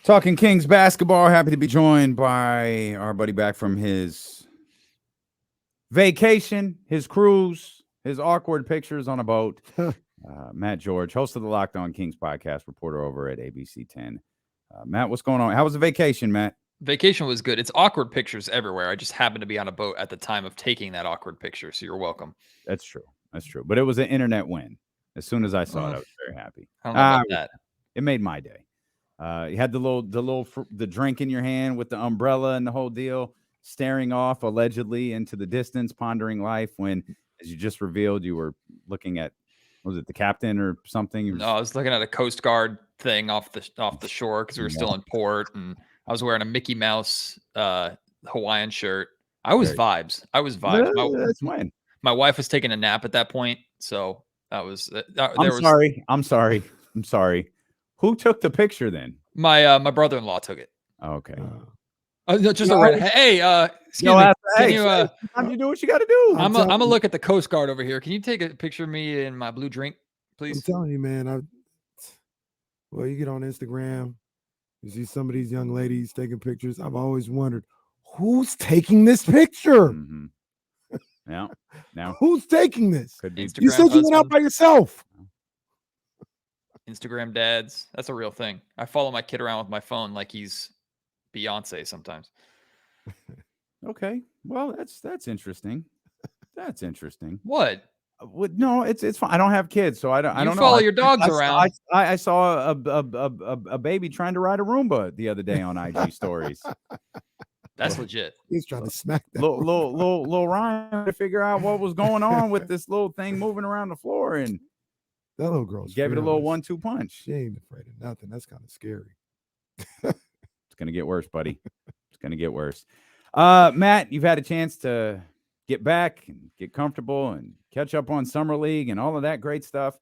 Talking Kings basketball. Happy to be joined by our buddy back from his vacation, his cruise, his awkward pictures on a boat. Matt George, host of the Locked On Kings podcast, reporter over at ABC 10. Matt, what's going on? How was the vacation, Matt? Vacation was good. It's awkward pictures everywhere. I just happened to be on a boat at the time of taking that awkward picture, so you're welcome. That's true. That's true. But it was an internet win. As soon as I saw it, I was very happy. I don't know about that. It made my day. You had the drink in your hand with the umbrella and the whole deal, staring off allegedly into the distance, pondering life. When, as you just revealed, you were looking at, was it the captain or something? No, I was looking at a Coast Guard thing off the shore because we were still in port, and I was wearing a Mickey Mouse Hawaiian shirt. I was vibes. That's fine. My wife was taking a nap at that point, so that was. I'm sorry. Who took the picture then? My brother-in-law took it. Okay. Just a red. Hey, excuse me. Can you do what you got to do? I'm gonna look at the Coast Guard over here. Can you take a picture of me in my blue drink, please? I'm telling you, man. Well, you get on Instagram, you see some of these young ladies taking pictures. I've always wondered, who's taking this picture? Mm-hmm. Yeah. Now, who's taking this? Could be. You said you went out by yourself. Instagram dads. That's a real thing. I follow my kid around with my phone like he's Beyonce sometimes. Okay. Well, that's interesting. That's interesting. What? No, it's fine. I don't have kids, so I don't know. Follow your dogs around. I saw a baby trying to ride a Roomba the other day on IG stories. That's legit. He's trying to smack that. Little Ryan to figure out what was going on with this little thing moving around the floor, and that little girl gave it a little 1-2 punch. She ain't afraid of nothing. That's kind of scary. It's gonna get worse, buddy. It's gonna get worse. Matt, you've had a chance to get back and get comfortable and catch up on Summer League and all of that great stuff.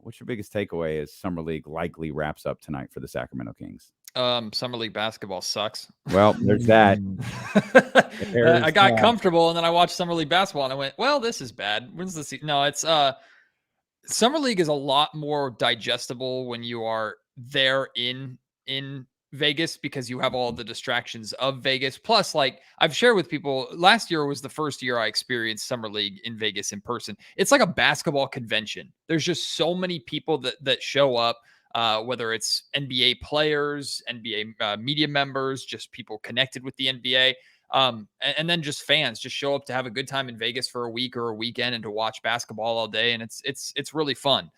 What's your biggest takeaway as Summer League likely wraps up tonight for the Sacramento Kings? Summer League basketball sucks. Well, there's that. I got comfortable, and then I watched Summer League basketball, and I went, well, this is bad. When's the season? No, it's Summer League is a lot more digestible when you are there in Vegas because you have all the distractions of Vegas. Plus, like I've shared with people, last year was the first year I experienced Summer League in Vegas in person. It's like a basketball convention. There's just so many people that show up, whether it's NBA players, NBA media members, just people connected with the NBA. And then just fans just show up to have a good time in Vegas for a week or a weekend and to watch basketball all day. And it's really fun.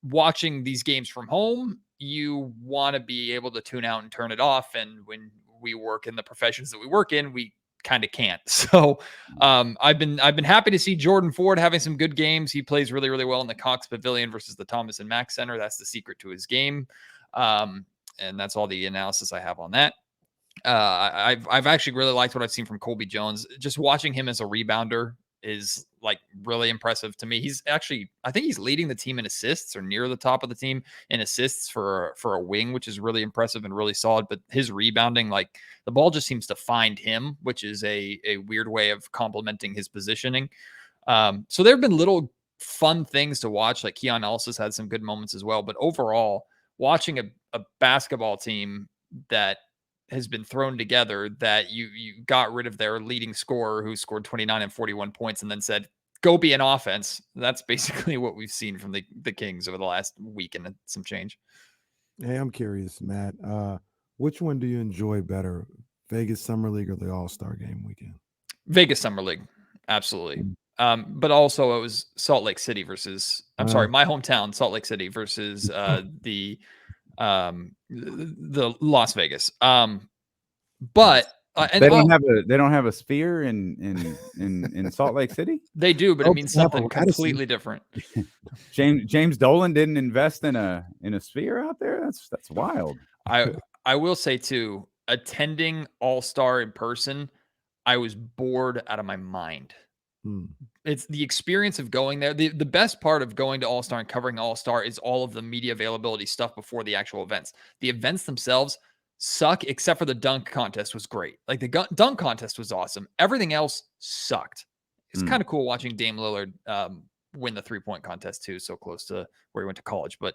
Watching these games from home, you want to be able to tune out and turn it off. And when we work in the professions that we work in, we kind of can't. So I've been happy to see Jordan Ford having some good games. He plays really, really well in the Cox Pavilion versus the Thomas and Mack Center. That's the secret to his game. And that's all the analysis I have on that. I've actually really liked what I've seen from Colby Jones. Just watching him as a rebounder is like really impressive to me. He's actually, I think he's leading the team in assists or near the top of the team in assists for a wing, which is really impressive and really solid. But his rebounding, like the ball just seems to find him, which is a weird way of complementing his positioning. So there have been little fun things to watch. Like Keon Ellis had some good moments as well. But overall, watching a basketball team that has been thrown together, that you got rid of their leading scorer who scored 29 and 41 points and then said, go be an offense. That's basically what we've seen from the Kings over the last week and some change. Hey, I'm curious, Matt. Which one do you enjoy better, Vegas Summer League or the All-Star Game weekend? Vegas Summer League. Absolutely. But also it was Salt Lake City versus, my hometown, Salt Lake City versus the Las Vegas. But they don't have a sphere in Salt Lake City. They do, but it means something completely different. James Dolan didn't invest in a sphere out there. That's wild. I will say too, attending All-Star in person, I was bored out of my mind. It's the experience of going there. The best part of going to All-Star and covering All-Star is all of the media availability stuff before the actual events. The events themselves suck, except for the dunk contest was great. Like the dunk contest was awesome. Everything else sucked. It's kind of cool watching Dame Lillard win the 3-point contest too, so close to where he went to college. But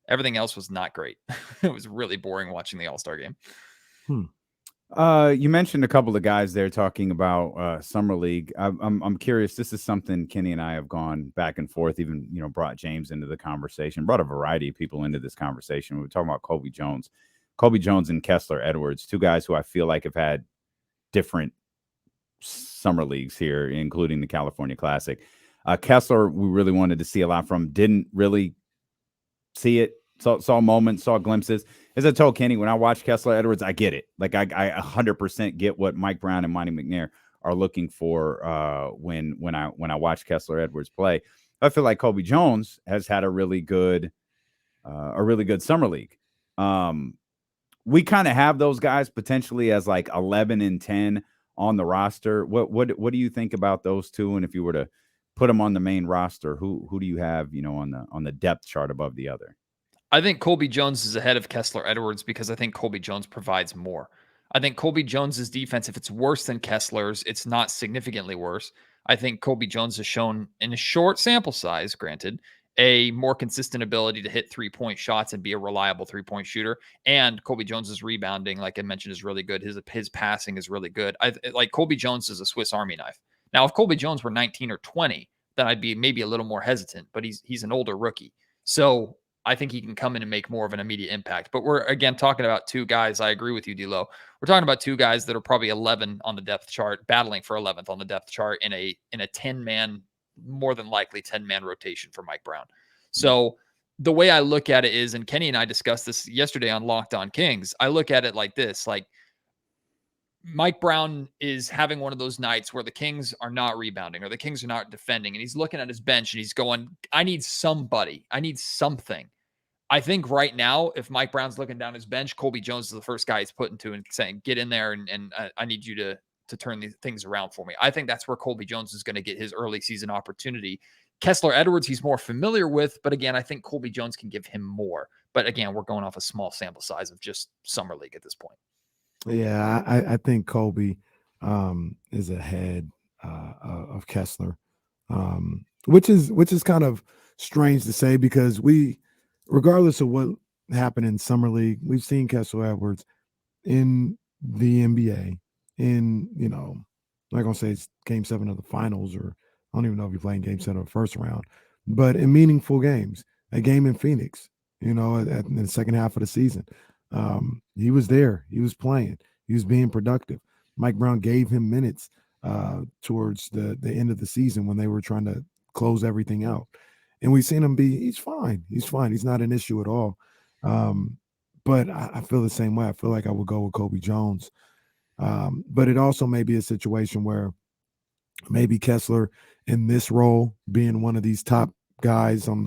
Everything else was not great. It was really boring watching the All-Star game. You mentioned a couple of guys there talking about summer league. I'm curious. This is something Kenny and I have gone back and forth. Even brought James into the conversation. Brought a variety of people into this conversation. We were talking about Kobe Jones and Kessler Edwards, two guys who I feel like have had different summer leagues here, including the California Classic. Kessler, we really wanted to see a lot from. Didn't really see it. Saw moments, saw glimpses. As I told Kenny, when I watch Kessler Edwards, I get it. Like I 100% get what Mike Brown and Monty McNair are looking for when I watch Kessler Edwards play. I feel like Kobe Jones has had a really good summer league. We kind of have those guys potentially as like 11 and 10 on the roster. What do you think about those two? And if you were to put them on the main roster, who do you have on the depth chart above the other? I think Colby Jones is ahead of Kessler Edwards because I think Colby Jones provides more. I think Colby Jones's defense, if it's worse than Kessler's, it's not significantly worse. I think Colby Jones has shown in a short sample size, granted, a more consistent ability to hit 3-point shots and be a reliable 3-point shooter. And Colby Jones's rebounding, like I mentioned, is really good. His passing is really good. Like Colby Jones is a Swiss Army knife. Now, if Colby Jones were 19 or 20, then I'd be maybe a little more hesitant, but he's an older rookie. So I think he can come in and make more of an immediate impact. But we're, again, talking about two guys. I agree with you, D-Lo. We're talking about two guys that are probably 11 on the depth chart, battling for 11th on the depth chart in a 10-man, more than likely 10-man rotation for Mike Brown. So the way I look at it is, and Kenny and I discussed this yesterday on Locked On Kings, I look at it like this, like Mike Brown is having one of those nights where the Kings are not rebounding or the Kings are not defending, and he's looking at his bench and he's going, I need somebody. I need something. I think right now, if Mike Brown's looking down his bench, Colby Jones is the first guy he's putting to and saying, get in there and I need you to turn these things around for me. I think that's where Colby Jones is going to get his early season opportunity. Kessler Edwards, he's more familiar with, but again, I think Colby Jones can give him more. But again, we're going off a small sample size of just summer league at this point. Yeah, I think Colby is ahead of Kessler, which is kind of strange to say because regardless of what happened in summer league, we've seen Kessler Edwards in the NBA in, I'm not going to say it's game 7 of the finals, or I don't even know if you're playing game 7 of the first round, but in meaningful games, a game in Phoenix, in the second half of the season. He was there. He was playing. He was being productive. Mike Brown gave him minutes towards the end of the season when they were trying to close everything out. And we've seen him he's fine. He's fine. He's not an issue at all. But I feel the same way. I feel like I would go with Kobe Jones. But it also may be a situation where maybe Kessler in this role, being one of these top guys on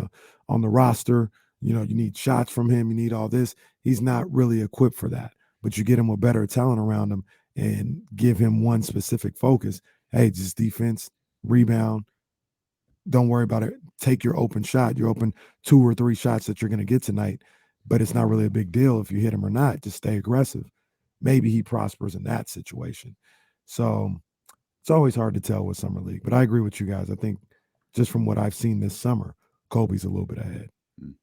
the roster, you need shots from him. You need all this. He's not really equipped for that. But you get him with better talent around him and give him one specific focus. Hey, just defense, rebound. Don't worry about it. Take your open shot. You're open 2 or 3 shots that you're going to get tonight, but it's not really a big deal if you hit him or not. Just stay aggressive. Maybe he prospers in that situation. So it's always hard to tell with summer league, but I agree with you guys. I think just from what I've seen this summer, Colby's a little bit ahead. And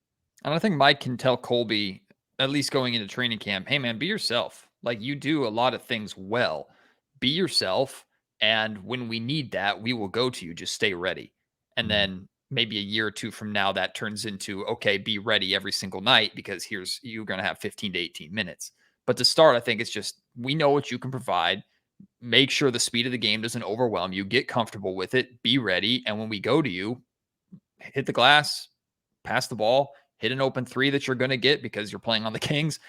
I think Mike can tell Colby, at least going into training camp, hey man, be yourself. Like, you do a lot of things well. Be yourself. And when we need that, we will go to you. Just stay ready. And then maybe a year or 2 from now, that turns into, okay, be ready every single night because you're going to have 15 to 18 minutes. But to start, I think it's just, we know what you can provide. Make sure the speed of the game doesn't overwhelm you. Get comfortable with it. Be ready. And when we go to you, hit the glass, pass the ball, hit an open 3 that you're going to get because you're playing on the Kings.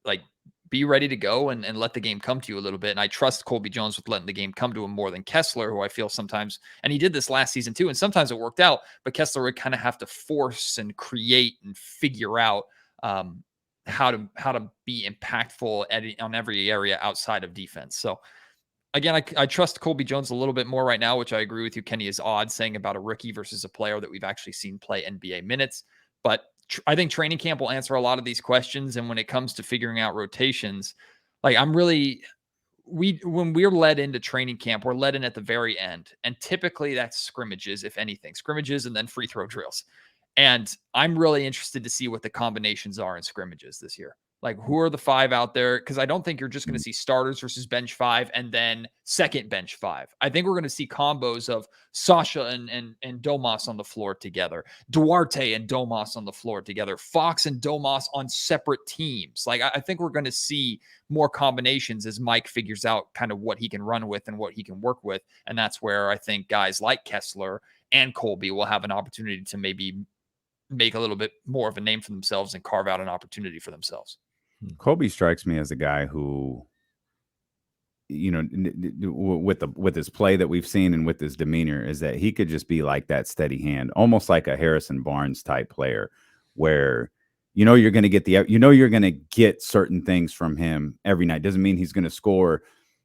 Like, be ready to go and let the game come to you a little bit. And I trust Colby Jones with letting the game come to him more than Kessler, who I feel sometimes, and he did this last season too, and sometimes it worked out, but Kessler would kind of have to force and create and figure out how to be impactful on every area outside of defense. So again, I trust Colby Jones a little bit more right now, which I agree with you, Kenny, is odd saying about a rookie versus a player that we've actually seen play NBA minutes. But I think training camp will answer a lot of these questions. And when it comes to figuring out rotations, like when we're led into training camp, we're led in at the very end. And typically that's scrimmages, if anything, scrimmages and then free throw drills. And I'm really interested to see what the combinations are in scrimmages this year. Like, who are the 5 out there? Because I don't think you're just going to see starters versus bench 5 and then second bench 5. I think we're going to see combos of Sasha and Domas on the floor together, Duarte and Domas on the floor together, Fox and Domas on separate teams. Like, I think we're going to see more combinations as Mike figures out kind of what he can run with and what he can work with. And that's where I think guys like Kessler and Colby will have an opportunity to maybe make a little bit more of a name for themselves and carve out an opportunity for themselves. Colby strikes me as a guy who, with his play that we've seen and with his demeanor, is that he could just be like that steady hand, almost like a Harrison Barnes type player, where you're going to get you're going to get certain things from him every night. Doesn't mean he's going to score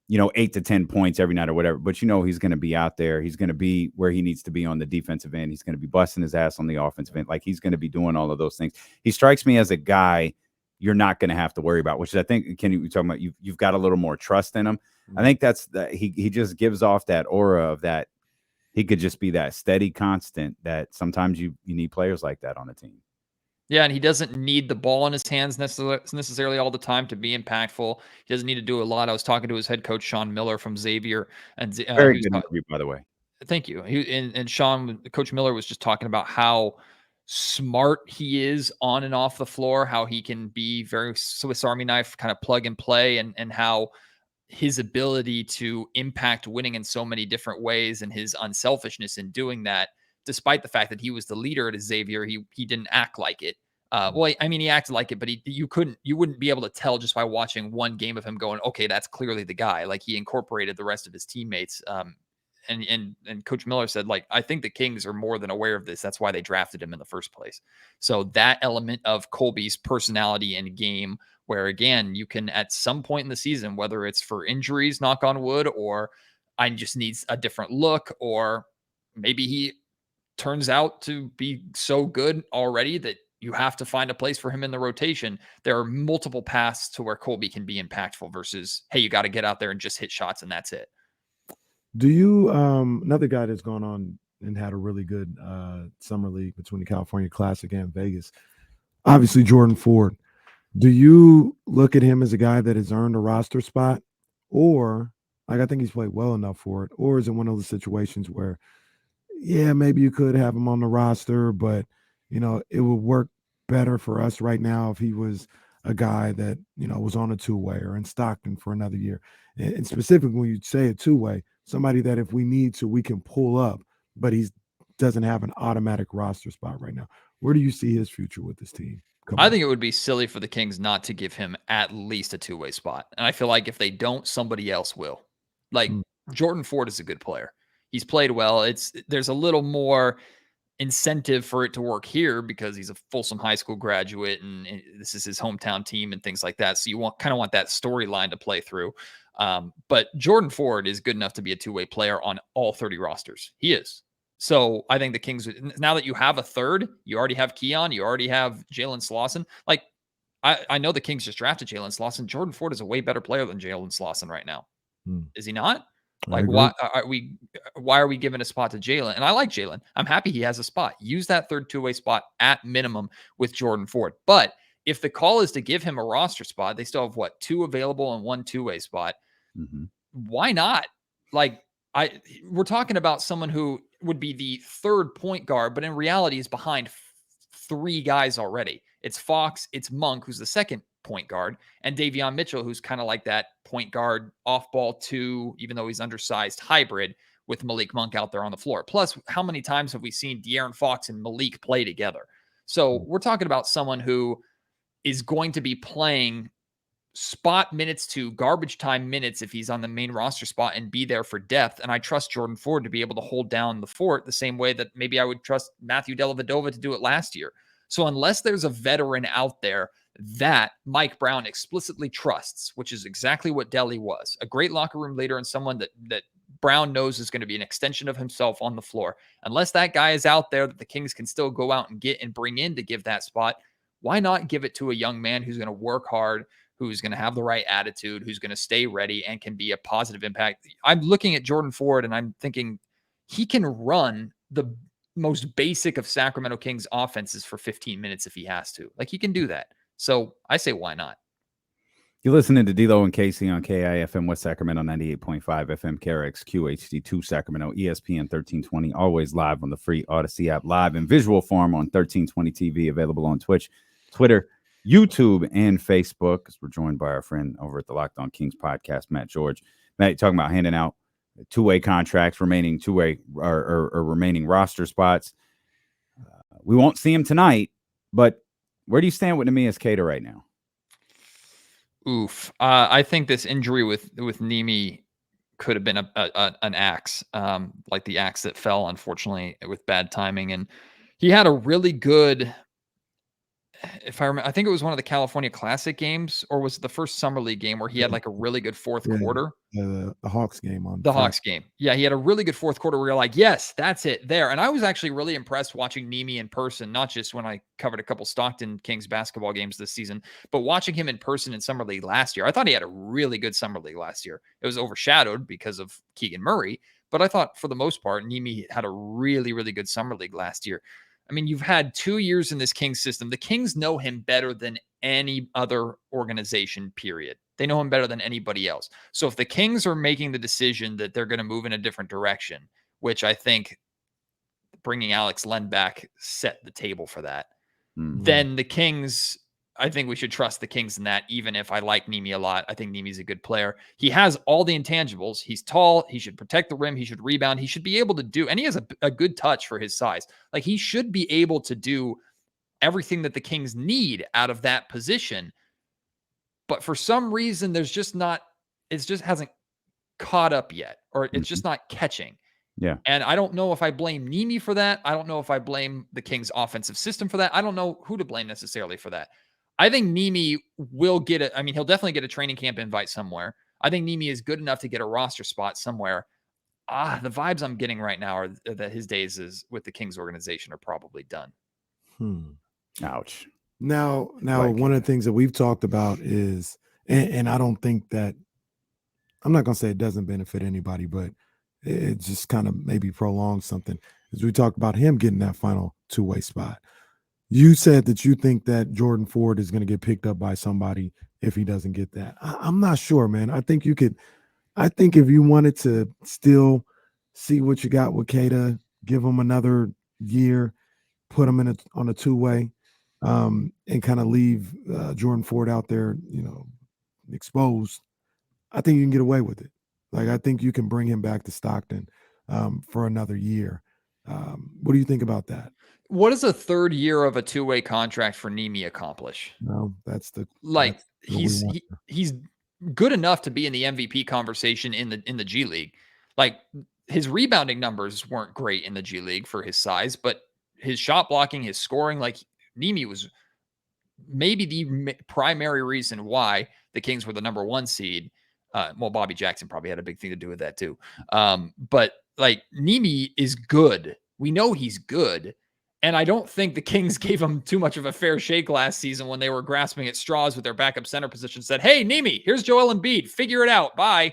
8 to 10 points every night or whatever, but he's going to be out there. He's going to be where he needs to be on the defensive end. He's going to be busting his ass on the offensive end. Like, he's going to be doing all of those things. He strikes me as a guy you're not going to have to worry about, which is, I think, Kenny, you're talking about, you've got a little more trust in him. I think that's that he just gives off that aura of that he could just be that steady constant that sometimes you need players like that on a team. Yeah, and he doesn't need the ball in his hands necessarily all the time to be impactful. He doesn't need to do a lot. I was talking to his head coach, Sean Miller from Xavier. And Very good interview, by the way. Thank you. Coach Miller was just talking about how smart he is on and off the floor, how he can be very Swiss Army knife kind of plug and play, and how his ability to impact winning in so many different ways and his unselfishness in doing that, despite the fact that he was the leader at Xavier, he didn't act like it. Well, I mean, he acted like it, but you wouldn't be able to tell just by watching one game of him going, okay, that's clearly the guy. Like, he incorporated the rest of his teammates. And Coach Miller said, like, I think the Kings are more than aware of this. That's why they drafted him in the first place. So that element of Colby's personality and game, where, again, you can at some point in the season, whether it's for injuries, knock on wood, or I just needs a different look, or maybe he turns out to be so good already that you have to find a place for him in the rotation. There are multiple paths to where Colby can be impactful versus, hey, you got to get out there and just hit shots and that's it. Do you another guy that's gone on and had a really good summer league between the California Classic and Vegas, obviously Jordan Ford. Do you look at him as a guy that has earned a roster spot, or, like, I think he's played well enough for it, or is it one of those situations where, yeah, maybe you could have him on the roster, but it would work better for us right now if he was a guy that was on a two-way or in Stockton for another year? And specifically, when you say a two-way, somebody that if we need to, we can pull up, but he doesn't have an automatic roster spot right now. Where do you see his future with this team? I think it would be silly for the Kings not to give him at least a two-way spot. And I feel like if they don't, somebody else will. Like, Jordan Ford is a good player. He's played well. There's a little more incentive for it to work here because he's a Folsom High School graduate and this is his hometown team and things like that. So you kind of want that storyline to play through. But Jordan Ford is good enough to be a two-way player on all 30 rosters. He is. So I think the Kings, now that you have a third, you already have Keon, you already have Jalen Slauson. Like, I know the Kings just drafted Jalen Slauson. Jordan Ford is a way better player than Jalen Slauson right now. Is he not? Like, why are we giving a spot to Jalen? And I like Jalen. I'm happy he has a spot. Use that third two-way spot at minimum with Jordan Ford. But if the call is to give him a roster spot, they still have two available and one two-way spot. Why not? Like, we're talking about someone who would be the third point guard, but in reality is behind three guys already. It's Fox, it's Monk, who's the second point guard, and Davion Mitchell, who's kind of like that point guard off ball two, even though he's undersized hybrid with Malik Monk out there on the floor. Plus, how many times have we seen De'Aaron Fox and Malik play together? So we're talking about someone who is going to be playing spot minutes to garbage time minutes if he's on the main roster spot and be there for depth. And I trust Jordan Ford to be able to hold down the fort the same way that maybe I would trust Matthew Dellavedova to do it last year. So unless there's a veteran out there that Mike Brown explicitly trusts, which is exactly what Delly was, a great locker room leader and someone that Brown knows is going to be an extension of himself on the floor. Unless that guy is out there that the Kings can still go out and get and bring in to give that spot, why not give it to a young man who's going to work hard, who's going to have the right attitude, who's going to stay ready and can be a positive impact? I'm looking at Jordan Ford and I'm thinking he can run most basic of Sacramento Kings offenses for 15 minutes if he has to. Like, he can do that. So I say, why not? You're listening to D-Lo and Casey on KIFM West Sacramento 98.5 FM, KRX QHD2 Sacramento, ESPN 1320, always live on the free Odyssey app, live in visual form on 1320 TV, available on Twitch, Twitter, YouTube, and Facebook, because we're joined by our friend over at the Locked On Kings podcast, Matt George. Matt, you're talking about handing out two-way contracts, remaining two-way or remaining roster spots. We won't see him tonight, but where do you stand with Neemias Queta right now? Oof. I think this injury with Nimi could have been an axe, like the axe that fell, unfortunately, with bad timing. And he had a really good, if I remember, I think it was one of the California Classic games, or was it the first Summer League game where he had like a really good fourth quarter? The Hawks game on the Hawks game. Yeah, he had a really good fourth quarter where you're like, yes, that's it there. And I was actually really impressed watching Nimi in person, not just when I covered a couple Stockton Kings basketball games this season, but watching him in person in Summer League last year. I thought he had a really good Summer League last year. It was overshadowed because of Keegan Murray, but I thought for the most part, Nimi had a really, really good Summer League last year. I mean, you've had 2 years in this Kings system. The Kings know him better than any other organization, period. They know him better than anybody else. So if the Kings are making the decision that they're going to move in a different direction, which I think bringing Alex Len back set the table for that, then the Kings, I think we should trust the Kings in that, even if I like Nimi a lot. I think Nimi's a good player. He has all the intangibles. He's tall. He should protect the rim. He should rebound. He should be able to do, and he has a good touch for his size. Like, he should be able to do everything that the Kings need out of that position. But for some reason, there's just not, it just hasn't caught up yet, or it's just not catching. Yeah. And I don't know if I blame Nimi for that. I don't know if I blame the Kings offensive system for that. I don't know who to blame necessarily for that. I think Nimi will get it. I mean, he'll definitely get a training camp invite somewhere. I think Nimi is good enough to get a roster spot somewhere. The vibes I'm getting right now are that his days with the Kings organization are probably done. Ouch. Now, one of the things that we've talked about is, and I don't think that, I'm not going to say it doesn't benefit anybody, but it just kind of maybe prolongs something. As we talked about him getting that final two-way spot. You said that you think that Jordan Ford is going to get picked up by somebody if he doesn't get that. I'm not sure, man. I think if you wanted to still see what you got with Queta, give him another year, put him on a two-way, and kind of leave Jordan Ford out there, exposed, I think you can get away with it. Like, I think you can bring him back to Stockton for another year. What do you think about that? What does a third year of a two-way contract for Nimi accomplish? No, he's good enough to be in the MVP conversation in the G League. Like, his rebounding numbers weren't great in the G League for his size, but his shot blocking, his scoring, like, Nimi was maybe the primary reason why the Kings were the number 1 seed. Well, Bobby Jackson probably had a big thing to do with that too. But like, Nimi is good. We know he's good. And I don't think the Kings gave him too much of a fair shake last season when they were grasping at straws with their backup center position. Said, "Hey, Nimi, here's Joel Embiid. Figure it out. Bye."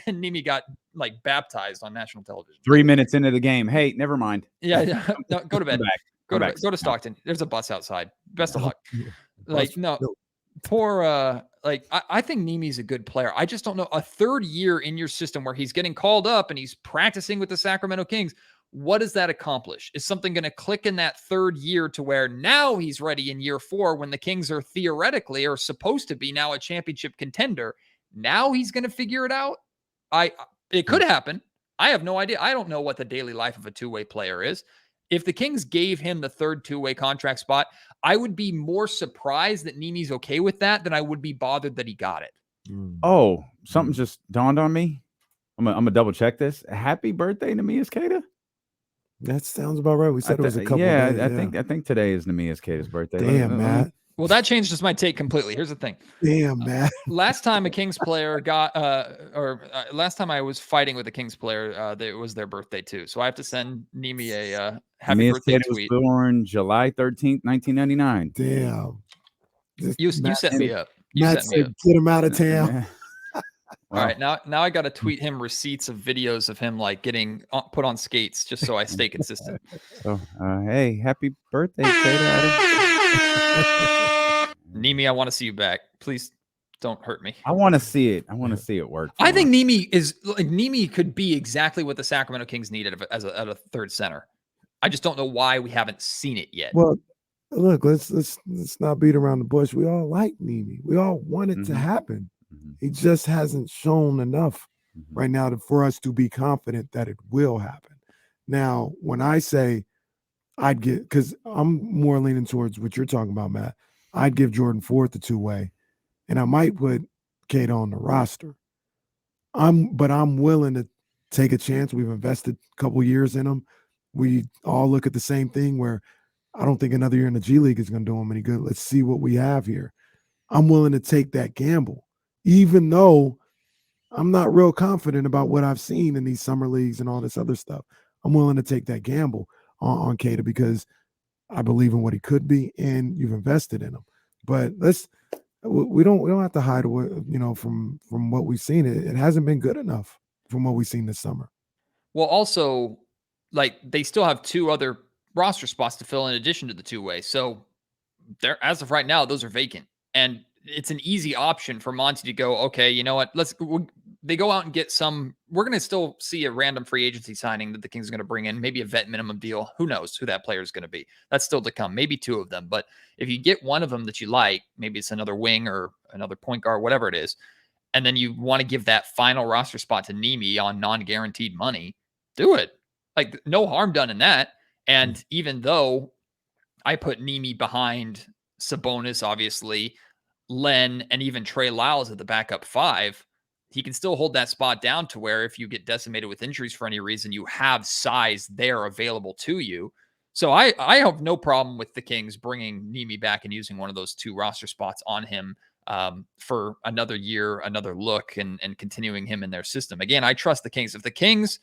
And Nimi got like baptized on national television. 3 minutes into the game. Hey, never mind. Yeah. No, go to bed. Go to Stockton. There's a bus outside. Best of luck. Like, no. Poor, I think Nimi's a good player. I just don't know, a third year in your system where he's getting called up and he's practicing with the Sacramento Kings. What does that accomplish? Is something going to click in that third year to where now he's ready in year 4 when the Kings are theoretically or supposed to be now a championship contender? Now he's going to figure it out. It could happen. I have no idea. I don't know what the daily life of a two-way player is. If the Kings gave him the third two-way contract spot, I would be more surprised that Nimi's okay with that than I would be bothered that he got it. Oh, something just dawned on me. I'm gonna double check this. Happy birthday, Neemias Queta. That sounds about right. We said it was a couple of days. I think today is Neemias Queta's birthday. Damn, Matt. Well, that changes my take completely. Here's the thing. Damn, Matt. Last time a Kings player got, last time I was fighting with a Kings player, it was their birthday too. So I have to send Nimi a happy birthday tweet. Was born July 13th, 1999. Damn. You set me up. Matt said, get him out of town. All right, now I got to tweet him receipts of videos of him like getting put on skates just so I stay consistent. So, hey, happy birthday, Tater. Nimi, I want to see you back. Please don't hurt me. I want to see it. I want to see it work. I think Nimi could be exactly what the Sacramento Kings needed as a third center. I just don't know why we haven't seen it yet. Well, look, let's not beat around the bush. We all like Nimi. We all want it to happen. He just hasn't shown enough right now for us to be confident that it will happen. Now, when I say I'd get, because I'm more leaning towards what you're talking about, Matt, I'd give Jordan Ford the two-way, and I might put Kate on the roster. But I'm willing to take a chance. We've invested a couple years in him. We all look at the same thing where I don't think another year in the G League is going to do him any good. Let's see what we have here. I'm willing to take that gamble, even though I'm not real confident about what I've seen in these summer leagues and all this other stuff. I'm willing to take that gamble on Keita because I believe in what he could be, and you've invested in him. But we don't have to hide away, from what we've seen. It hasn't been good enough from what we've seen this summer. Well, also, like, they still have two other roster spots to fill in addition to the two-way. So there, as of right now, those are vacant. And it's an easy option for Monty to go, okay, you know what? They go out and get some. We're going to still see a random free agency signing that the Kings are going to bring in, maybe a vet minimum deal. Who knows who that player is going to be? That's still to come. Maybe two of them. But if you get one of them that you like, maybe it's another wing or another point guard, whatever it is, and then you want to give that final roster spot to Nimi on non-guaranteed money, do it. Like, no harm done in that. And even though I put Nimi behind Sabonis, obviously, Len, and even Trey Lyles at the backup five, he can still hold that spot down to where if you get decimated with injuries for any reason, you have size there available to you. So I have no problem with the Kings bringing Nimi back and using one of those two roster spots on him for another year, another look, and continuing him in their system. Again, I trust the Kings. If the Kings,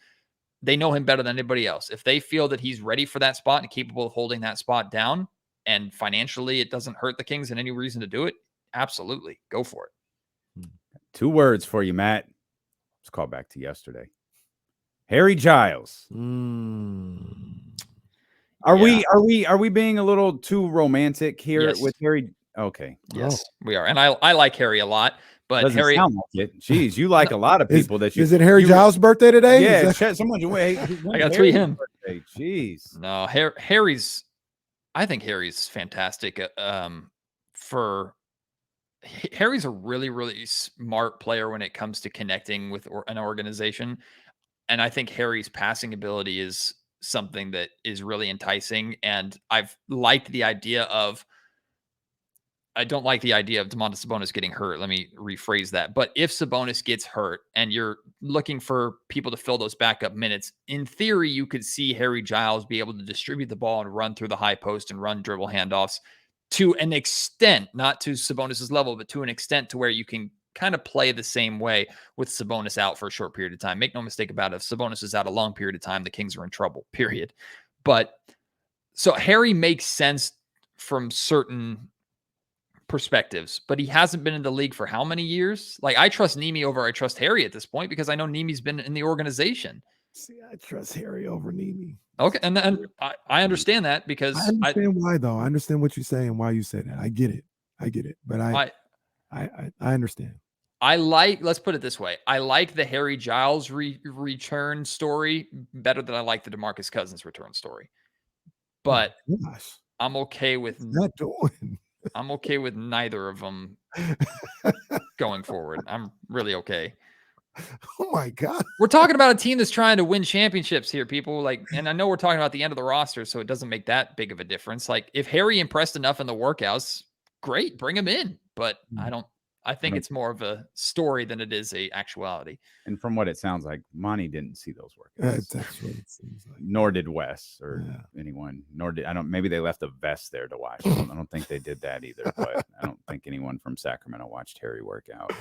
they know him better than anybody else. If they feel that he's ready for that spot and capable of holding that spot down, and financially it doesn't hurt the Kings and any reason to do it, absolutely go for it. 2 words for you, Matt. Let's call back to yesterday. Harry Giles. Are we being a little too romantic here with Harry? Okay. Yes, we are. And I like Harry a lot, but doesn't Harry sound like it. Jeez, you like a lot of people that you. Is it Harry Giles' birthday today? Yeah, someone. I got to tweet him. Birthday. Jeez. No, I think Harry's fantastic. Harry's a really, really smart player when it comes to connecting with an organization. And I think Harry's passing ability is something that is really enticing. And I've liked the idea of, I don't like the idea of Domantas Sabonis getting hurt. Let me rephrase that. But if Sabonis gets hurt and you're looking for people to fill those backup minutes, in theory, you could see Harry Giles be able to distribute the ball and run through the high post and run dribble handoffs to an extent, not to Sabonis's level, but to an extent to where you can kind of play the same way with Sabonis out for a short period of time. Make no mistake about it. If Sabonis is out a long period of time, the Kings are in trouble, period. But so Harry makes sense from certain perspectives, but he hasn't been in the league for how many years? Like, I trust Nimi over I trust Harry at this point because I know Nimi's been in the organization. See, I trust Harry over Nimi. Okay, and I understand that because I understand why, though. I understand what you say and why you say that. I get it. But I understand. Let's put it this way. I like the Harry Giles return story better than I like the DeMarcus Cousins return story. But I'm okay with not doing. I'm okay with neither of them going forward. I'm really okay. Oh my God. We're talking about a team that's trying to win championships here, people. And I know we're talking about the end of the roster, so it doesn't make that big of a difference. Like, if Harry impressed enough in the workouts, great, bring him in. But I think it's more of a story than it is a actuality. And from what it sounds like, Monty didn't see those workouts. That's what it seems like. Nor did Wes or anyone. Maybe they left a vest there to watch. I don't think they did that either. But I don't think anyone from Sacramento watched Harry work out.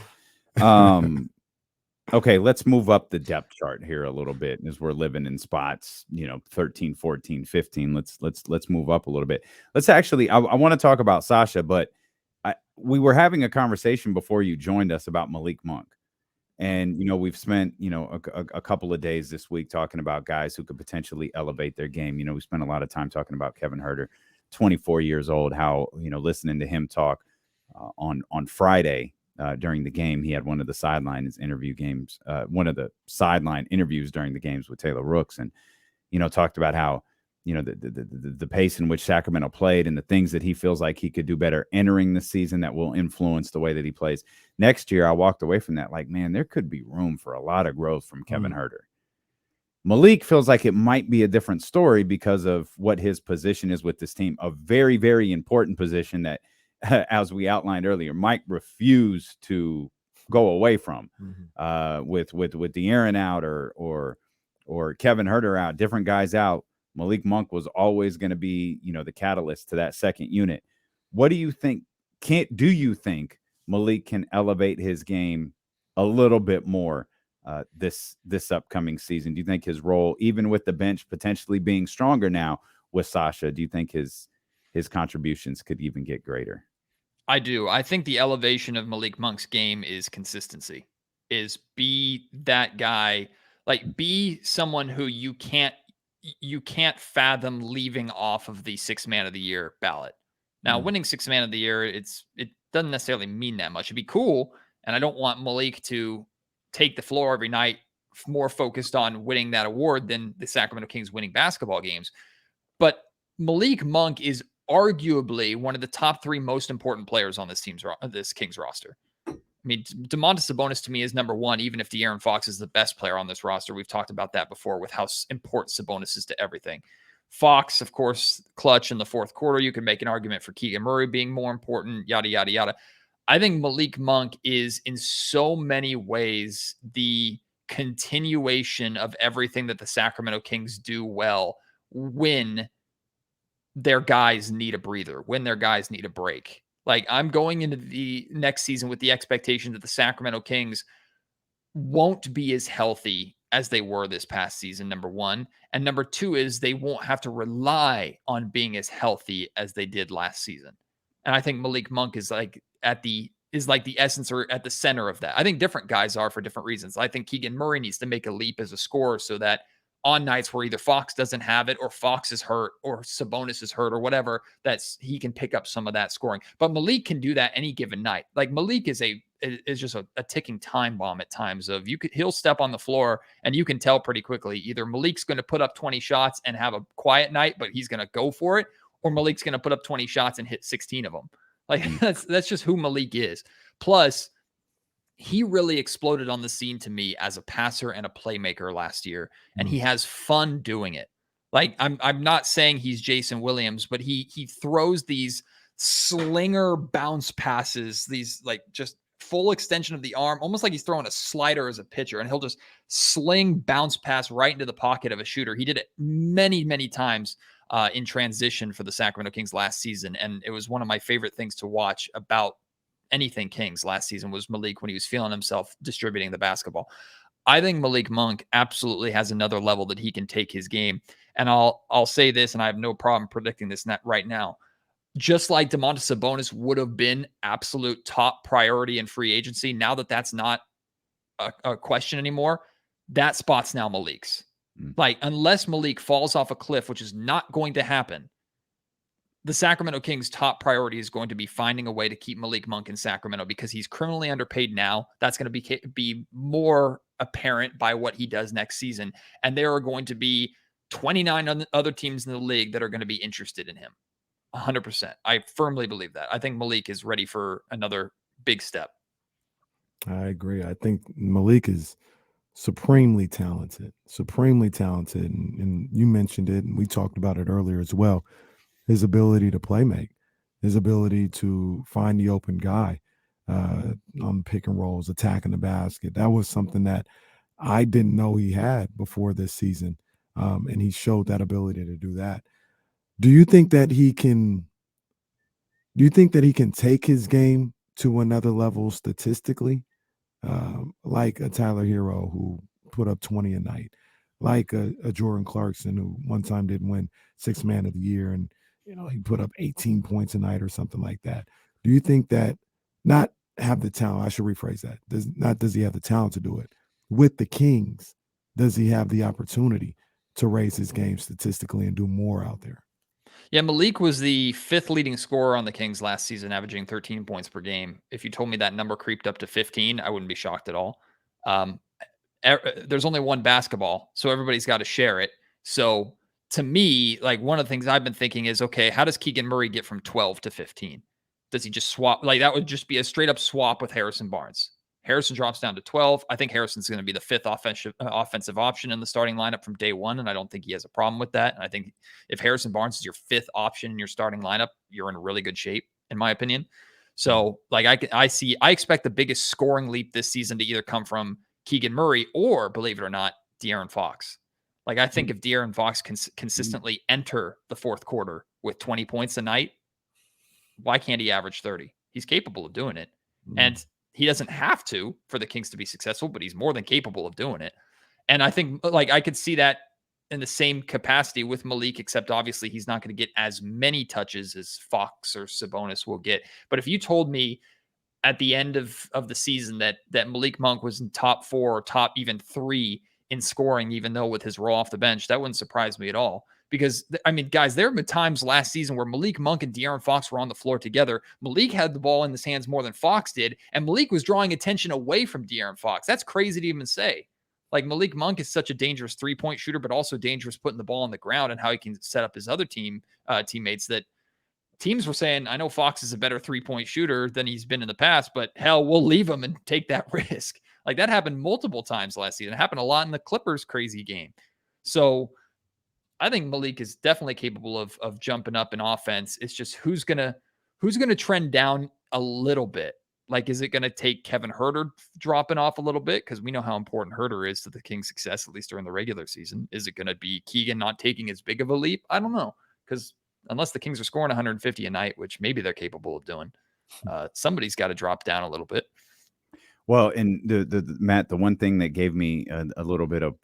Okay, let's move up the depth chart here a little bit as we're living in spots, 13, 14, 15. Let's move up a little bit. Let's actually, I want to talk about Sasha, but we were having a conversation before you joined us about Malik Monk. And, we've spent, a couple of days this week talking about guys who could potentially elevate their game. We spent a lot of time talking about Kevin Huerter, 24 years old, how, listening to him talk on Friday during the game, he had one of the sideline interviews during the games with Taylor Rooks, and, talked about how, the pace in which Sacramento played and the things that he feels like he could do better entering the season that will influence the way that he plays. Next year, I walked away from that like, man, there could be room for a lot of growth from Kevin Huerter. Malik feels like it might be a different story because of what his position is with this team, a very, very important position that, as we outlined earlier, Mike refused to go away from with De'Aaron out or Kevin Huerter out, different guys out. Malik Monk was always going to be, the catalyst to that second unit. What do you think? Do you think Malik can elevate his game a little bit more this upcoming season? Do you think his role, even with the bench potentially being stronger now with Sasha, do you think his contributions could even get greater? I do. I think the elevation of Malik Monk's game is consistency. Is be that guy, like be someone who you can't fathom leaving off of the 6th man of the year ballot. Now, winning 6th man of the year, it doesn't necessarily mean that much. It'd be cool, and I don't want Malik to take the floor every night more focused on winning that award than the Sacramento Kings winning basketball games. But Malik Monk is arguably one of the top 3 most important players on this Kings roster. I mean, Domantas Sabonis to me is number 1, even if De'Aaron Fox is the best player on this roster. We've talked about that before with how important Sabonis is to everything. Fox, of course, clutch in the 4th quarter. You can make an argument for Keegan Murray being more important, yada, yada, yada. I think Malik Monk is in so many ways the continuation of everything that the Sacramento Kings do well when their guys need a breather, when their guys need a break. Like, I'm going into the next season with the expectation that the Sacramento Kings won't be as healthy as they were this past season, number 1. And number 2 is they won't have to rely on being as healthy as they did last season. And I think Malik Monk is like the essence or at the center of that. I think different guys are for different reasons. I think Keegan Murray needs to make a leap as a scorer so that on nights where either Fox doesn't have it or Fox is hurt or Sabonis is hurt or whatever, he can pick up some of that scoring. But Malik can do that any given night. Like, Malik is just a ticking time bomb at times of he'll step on the floor and you can tell pretty quickly either Malik's going to put up 20 shots and have a quiet night, but he's going to go for it, or Malik's going to put up 20 shots and hit 16 of them. Like, that's just who Malik is. Plus, he really exploded on the scene to me as a passer and a playmaker last year, and he has fun doing it. Like, I'm not saying he's Jason Williams, but he throws these slinger bounce passes, these like just full extension of the arm, almost like he's throwing a slider as a pitcher, and he'll just sling bounce pass right into the pocket of a shooter. He did it many, many times in transition for the Sacramento Kings last season, and it was one of my favorite things to watch about anything Kings last season was Malik when he was feeling himself distributing the basketball. I think Malik Monk absolutely has another level that he can take his game. And I'll say this, and I have no problem predicting this right now. Just like Domantas Sabonis would have been absolute top priority in free agency, now that that's not a question anymore, that spot's now Malik's. Like, unless Malik falls off a cliff, which is not going to happen, the Sacramento Kings' top priority is going to be finding a way to keep Malik Monk in Sacramento because he's criminally underpaid now. That's going to be more apparent by what he does next season. And there are going to be 29 other teams in the league that are going to be interested in him. 100%. I firmly believe that. I think Malik is ready for another big step. I agree. I think Malik is supremely talented. And you mentioned it, and we talked about it earlier as well. His ability to play make, his ability to find the open guy on pick and rolls, attacking the basket. That was something that I didn't know he had before this season. And he showed that ability to do that. Do you think that he can take his game to another level statistically? Like a Tyler Hero who put up 20 a night, like a Jordan Clarkson who one time didn't win 6th man of the year and he put up 18 points a night or something like that. Do you think that not have the talent. I should rephrase that. Does he have the talent to do it? With the Kings, does he have the opportunity to raise his game statistically and do more out there? Yeah, Malik was the 5th leading scorer on the Kings last season, averaging 13 points per game. If you told me that number creeped up to 15, I wouldn't be shocked at all. There's only one basketball, so everybody's got to share it. So to me, like, one of the things I've been thinking is, okay, how does Keegan Murray get from 12 to 15? Does he just swap? Like, that would just be a straight up swap with Harrison Barnes. Harrison drops down to 12. I think Harrison's going to be the 5th offensive option in the starting lineup from day one, and I don't think he has a problem with that. And I think if Harrison Barnes is your 5th option in your starting lineup, you're in really good shape, in my opinion. So, like, I expect the biggest scoring leap this season to either come from Keegan Murray or, believe it or not, De'Aaron Fox. Like, I think if De'Aaron Fox can consistently enter the 4th quarter with 20 points a night, why can't he average 30? He's capable of doing it. And he doesn't have to for the Kings to be successful, but he's more than capable of doing it. And I think, like, I could see that in the same capacity with Malik, except obviously he's not going to get as many touches as Fox or Sabonis will get. But if you told me at the end of the season that Malik Monk was in top 4 or top even 3 in scoring, even though with his role off the bench, that wouldn't surprise me at all. Because, I mean, guys, there have been times last season where Malik Monk and De'Aaron Fox were on the floor together. Malik had the ball in his hands more than Fox did, and Malik was drawing attention away from De'Aaron Fox. That's crazy to even say. Like, Malik Monk is such a dangerous 3-point shooter, but also dangerous putting the ball on the ground and how he can set up his other teammates that teams were saying, I know Fox is a better 3-point shooter than he's been in the past, but hell, we'll leave him and take that risk. Like, that happened multiple times last season. It happened a lot in the Clippers' crazy game. So I think Malik is definitely capable of jumping up in offense. It's just who's gonna trend down a little bit. Like, is it going to take Kevin Huerter dropping off a little bit? Because we know how important Huerter is to the Kings' success, at least during the regular season. Is it going to be Keegan not taking as big of a leap? I don't know. Because unless the Kings are scoring 150 a night, which maybe they're capable of doing, somebody's got to drop down a little bit. Well, and the Matt, the one thing that gave me a little bit of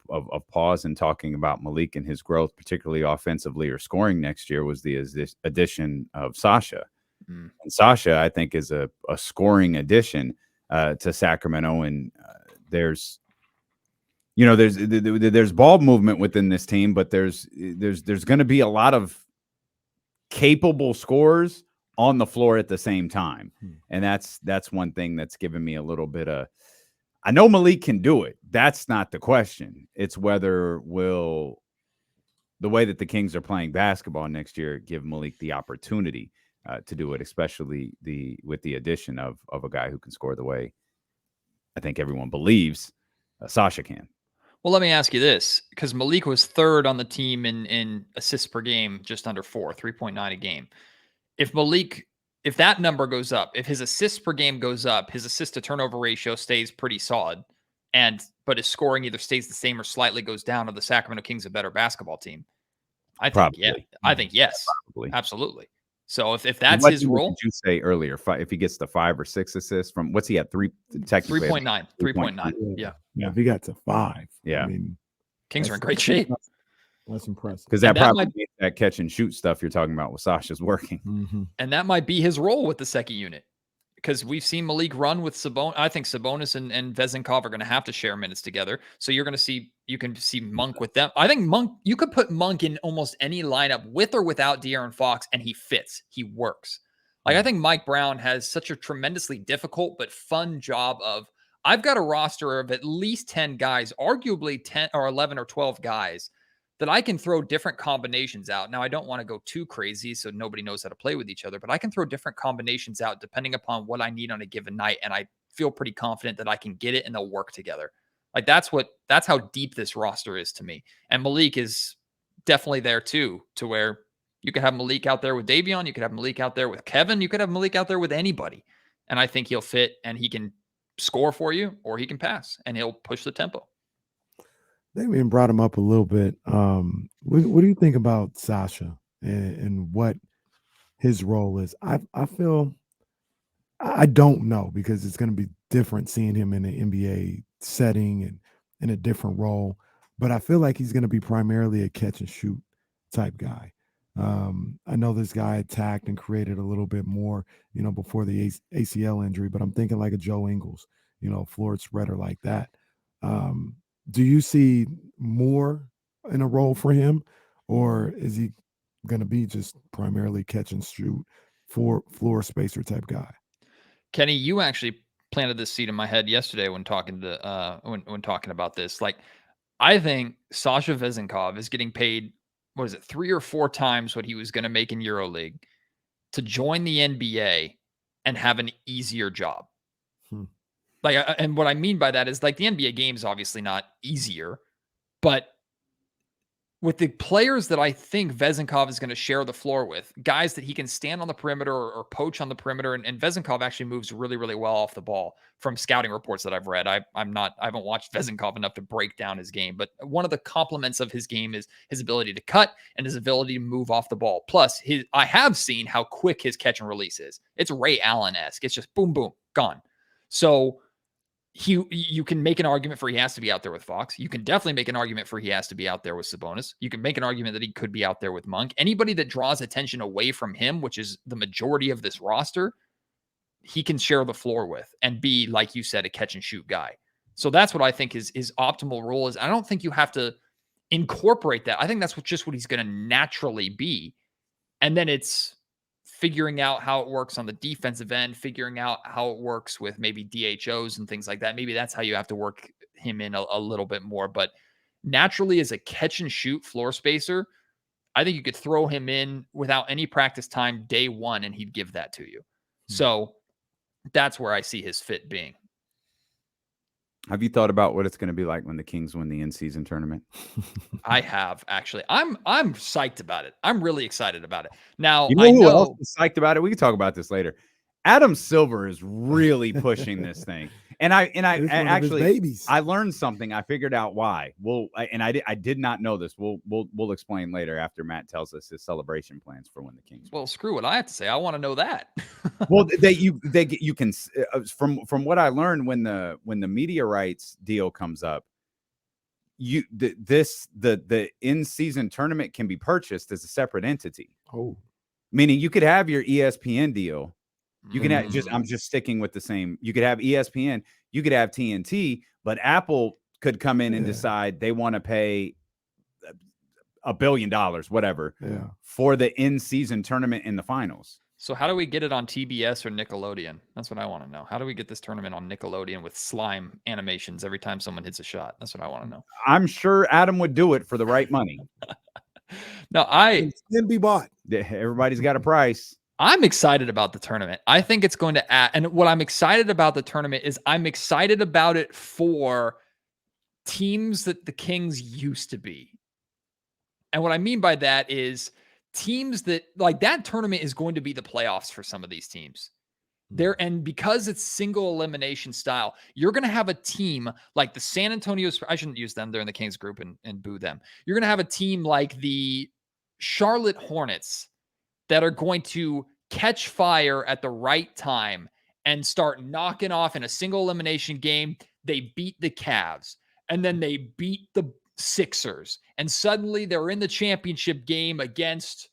pause in talking about Malik and his growth, particularly offensively or scoring next year, was the addition of Sasha. And Sasha, I think, is a scoring addition to Sacramento. And there's ball movement within this team, but there's going to be a lot of capable scorers on the floor at the same time. And that's one thing that's given me a little bit of, I know Malik can do it. That's not the question. It's whether will the way that the Kings are playing basketball next year give Malik the opportunity to do it, especially with the addition of a guy who can score the way I think everyone believes Sasha can. Well, let me ask you this, because Malik was 3rd on the team in assists per game, just under 4, 3.9 a game. If that number goes up, if his assists per game goes up, his assist to turnover ratio stays pretty solid, but his scoring either stays the same or slightly goes down, are the Sacramento Kings a better basketball team? I think I think yes, probably. Absolutely. So if that's his role, did you say earlier? If he gets the 5 or 6 assists from what's he at 3.9, 3.9. Yeah. If he got to 5, yeah. I mean, Kings are in great shape. That's impressive. Because that probably means that catch and shoot stuff you're talking about with Sasha's working. And that might be his role with the second unit. Because we've seen Malik run with Sabonis. I think Sabonis and Vezenkov are going to have to share minutes together. So you can see Monk with them. I think Monk, you could put Monk in almost any lineup with or without De'Aaron Fox, and he fits. He works. Like, I think Mike Brown has such a tremendously difficult but fun job of, I've got a roster of at least 10 guys, arguably 10 or 11 or 12 guys, that I can throw different combinations out. Now, I don't want to go too crazy so nobody knows how to play with each other, but I can throw different combinations out depending upon what I need on a given night, and I feel pretty confident that I can get it and they'll work together. Like, that's how deep this roster is to me. And Malik is definitely there too, to where you could have Malik out there with Davion, you could have Malik out there with Kevin, you could have Malik out there with anybody. And I think he'll fit, and he can score for you, or he can pass, and he'll push the tempo. They even brought him up a little bit. What do you think about Sasha and what his role is? I feel, I don't know, because it's going to be different seeing him in an NBA setting and in a different role. But I feel like he's going to be primarily a catch and shoot type guy. I know this guy attacked and created a little bit more, before the ACL injury, but I'm thinking like a Joe Ingles, floor spreader like that. Do you see more in a role for him, or is he going to be just primarily catch and shoot for floor spacer type guy? Kenny, you actually planted this seed in my head yesterday when talking to when talking about this. Like, I think Sasha Vezenkov is getting paid, what is it, 3 or 4 times what he was going to make in EuroLeague to join the NBA and have an easier job. Like, and what I mean by that is, like, the NBA game is obviously not easier, but with the players that I think Vezenkov is going to share the floor with, guys that he can stand on the perimeter or poach on the perimeter, and Vezenkov actually moves really, really well off the ball from scouting reports that I've read. I haven't watched Vezenkov enough to break down his game, but one of the complements of his game is his ability to cut and his ability to move off the ball. Plus, I have seen how quick his catch and release is. It's Ray Allen-esque. It's just boom, boom, gone. So you can make an argument for he has to be out there with Fox. You can definitely make an argument for he has to be out there with Sabonis. You can make an argument that he could be out there with Monk. Anybody that draws attention away from him, which is the majority of this roster, he can share the floor with and be, like you said, a catch and shoot guy. So that's what I think his optimal role is. I don't think you have to incorporate that. I think that's just what he's going to naturally be. And then it's figuring out how it works on the defensive end, figuring out how it works with maybe DHOs and things like that. Maybe that's how you have to work him in a little bit more. But naturally, as a catch and shoot floor spacer, I think you could throw him in without any practice time day one, and he'd give that to you. So that's where I see his fit being. Have you thought about what it's going to be like when the Kings win the in-season tournament? I have, actually. I'm psyched about it. I'm really excited about it. Now, you know who else is psyched about it? We can talk about this later. Adam Silver is really pushing this thing. And I actually I learned something. I figured out why. I did not know this. We'll explain later after Matt tells us his celebration plans for when the Kings win. Well, screw what I have to say. I want to know that. Well, you can from what I learned when the media rights deal comes up, the in-season tournament can be purchased as a separate entity. Oh, meaning you could have your ESPN deal. You can have I'm just sticking with the same. You could have ESPN, you could have TNT, but Apple could come in and decide they want to pay $1 billion, whatever, for the in-season tournament in the finals. So how do we get it on TBS or Nickelodeon? That's what I want to know. How do we get this tournament on Nickelodeon with slime animations every time someone hits a shot? That's what I want to know. I'm sure Adam would do it for the right money. No, it can be bought. Everybody's got a price. I'm excited about the tournament. I think it's going to add, and what I'm excited about the tournament is I'm excited about it for teams that the Kings used to be. And what I mean by that is teams that, like, that tournament is going to be the playoffs for some of these teams. And because it's single elimination style, you're going to have a team like the San Antonio, I shouldn't use them. They're in the Kings group and boo them. You're going to have a team like the Charlotte Hornets that are going to catch fire at the right time and start knocking off in a single elimination game. They beat the Cavs and then they beat the Sixers. And suddenly they're in the championship game against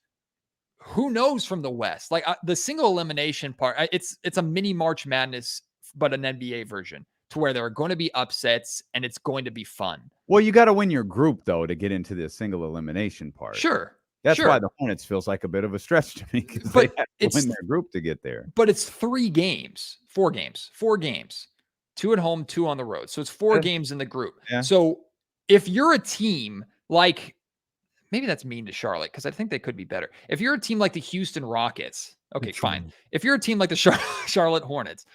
who knows from the West. Like the single elimination part, it's a mini March Madness, but an NBA version to where there are going to be upsets and it's going to be fun. Well, you got to win your group, though, to get into the single elimination part. Sure. That's why the Hornets feels like a bit of a stretch to me, because they have to win their group to get there. But it's 4 games, 2 at home, 2 on the road. So it's 4 games in the group. Yeah. So if you're a team like, maybe that's mean to Charlotte because I think they could be better. If you're a team like the Houston Rockets, okay, fine. If you're a team like the Charlotte Hornets,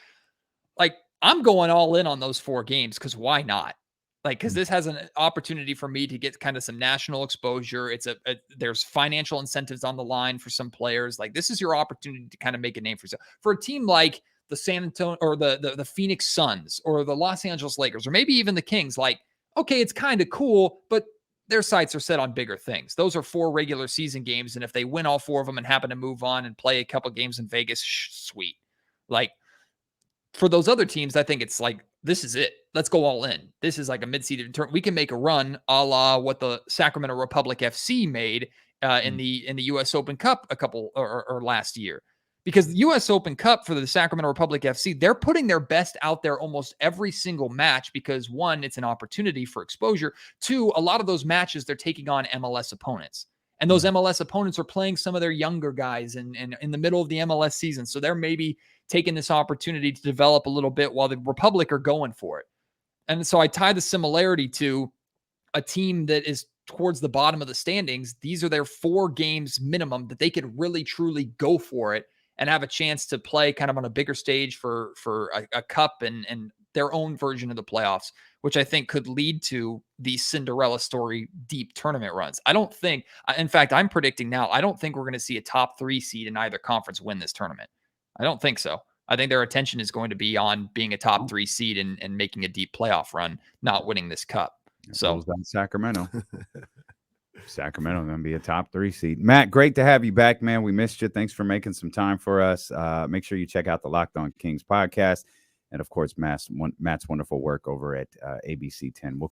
like, I'm going all in on those 4 games because why not? Like, because this has an opportunity for me to get kind of some national exposure. There's financial incentives on the line for some players. Like, this is your opportunity to kind of make a name for yourself. For a team like the San Antonio or the Phoenix Suns or the Los Angeles Lakers, or maybe even the Kings, like, okay, it's kind of cool, but their sights are set on bigger things. Those are 4 regular season games. And if they win all 4 of them and happen to move on and play a couple games in Vegas, sweet. Like, for those other teams, I think it's like, this is it. Let's go all in. This is like a mid-seeded turn. We can make a run a la what the Sacramento Republic FC made in the U.S. Open Cup a couple or last year. Because the U.S. Open Cup for the Sacramento Republic FC, they're putting their best out there almost every single match because, one, it's an opportunity for exposure. Two, a lot of those matches, they're taking on MLS opponents. And those MLS opponents are playing some of their younger guys in the middle of the MLS season. So they're maybe taking this opportunity to develop a little bit while the Republic are going for it. And so I tie the similarity to a team that is towards the bottom of the standings. These are their 4 games minimum that they could really, truly go for it and have a chance to play kind of on a bigger stage for a cup and their own version of the playoffs, which I think could lead to these Cinderella story deep tournament runs. I don't think, in fact, I'm predicting now, I don't think we're going to see a top 3 seed in either conference win this tournament. I don't think so. I think their attention is going to be on being a top 3 seed and making a deep playoff run, not winning this cup. So Sacramento. Sacramento going to be a top 3 seed. Matt, great to have you back, man. We missed you. Thanks for making some time for us. Make sure you check out the Locked On Kings podcast. And, of course, Matt's wonderful work over at ABC 10. We'll